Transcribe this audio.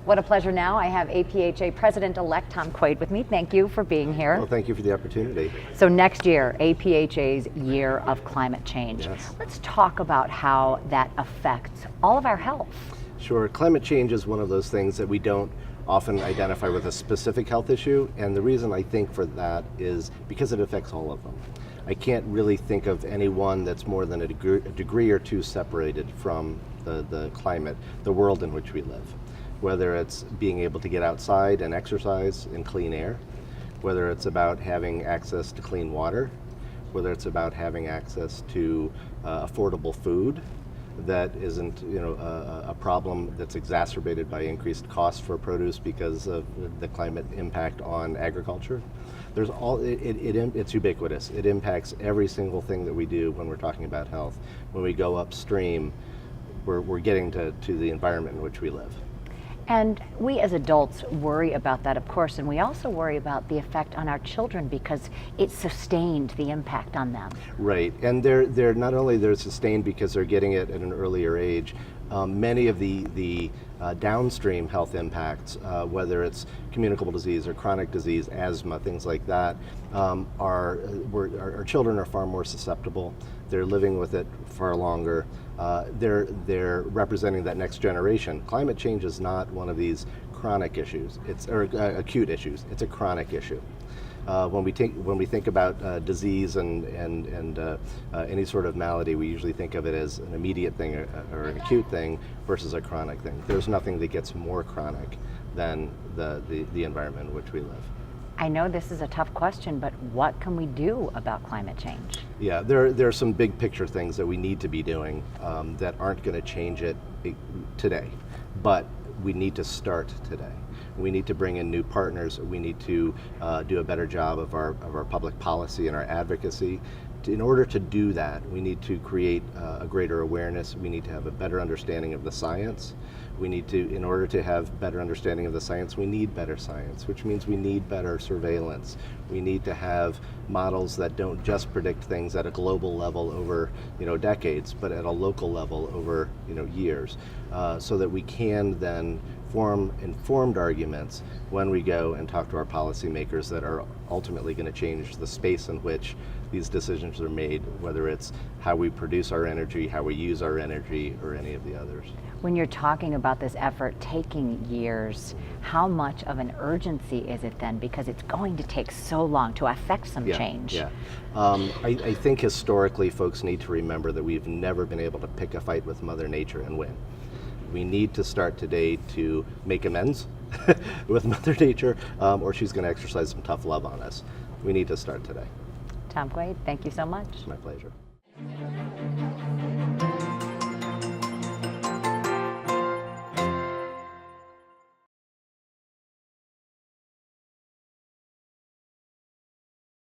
What a pleasure now. I have APHA President-elect Tom Quade with me. Thank you for being here. Well, thank you for the opportunity. So next year, APHA's Year of Climate Change. Yes. Let's talk about how that affects all of our health. Sure, climate change is one of those things that we don't often identify with a specific health issue, and the reason I think for that is because it affects all of them. I can't really think of any one that's more than a degree or two separated from the climate, the world in which we live. Whether it's being able to get outside and exercise in clean air, whether it's about having access to clean water, whether it's about having access to affordable food that isn't, a problem that's exacerbated by increased costs for produce because of the climate impact on agriculture. There's it's ubiquitous. It impacts every single thing that we do when we're talking about health. When we go upstream, we're getting to the environment in which we live. And we as adults worry about that, of course, and we also worry about the effect on our children because it's sustained, the impact on them. Right, and they're not only they're sustained because they're getting it at an earlier age, many of the downstream health impacts, whether it's communicable disease or chronic disease, asthma, things like that, our children are far more susceptible. They're living with it far longer. They're representing that next generation. Climate change is not one of these chronic issues. Or acute issues. It's a chronic issue. When we think about disease and any sort of malady, we usually think of it as an immediate thing or an acute thing versus a chronic thing. There's nothing that gets more chronic than the environment in which we live. I know this is a tough question, but what can we do about climate change? Yeah, there are some big picture things that we need to be doing that aren't going to change it today, but we need to start today. We need to bring in new partners. We need to do a better job of our public policy and our advocacy. In order to do that, we need to create a greater awareness. We need to have a better understanding of the science. In order to have better understanding of the science, we need better science, which means we need better surveillance. We need to have models that don't just predict things at a global level over, decades, but at a local level over, years, so that we can then form informed arguments when we go and talk to our policymakers that are ultimately going to change the space in which these decisions are made, whether it's how we produce our energy, how we use our energy, or any of the others. When you're talking about this effort taking years, how much of an urgency is it then? Because it's going to take so long to affect some change. Yeah. I think historically folks need to remember that we've never been able to pick a fight with Mother Nature and win. We need to start today to make amends with Mother Nature, or she's going to exercise some tough love on us. We need to start today. Tom Quade, thank you so much. It's my pleasure.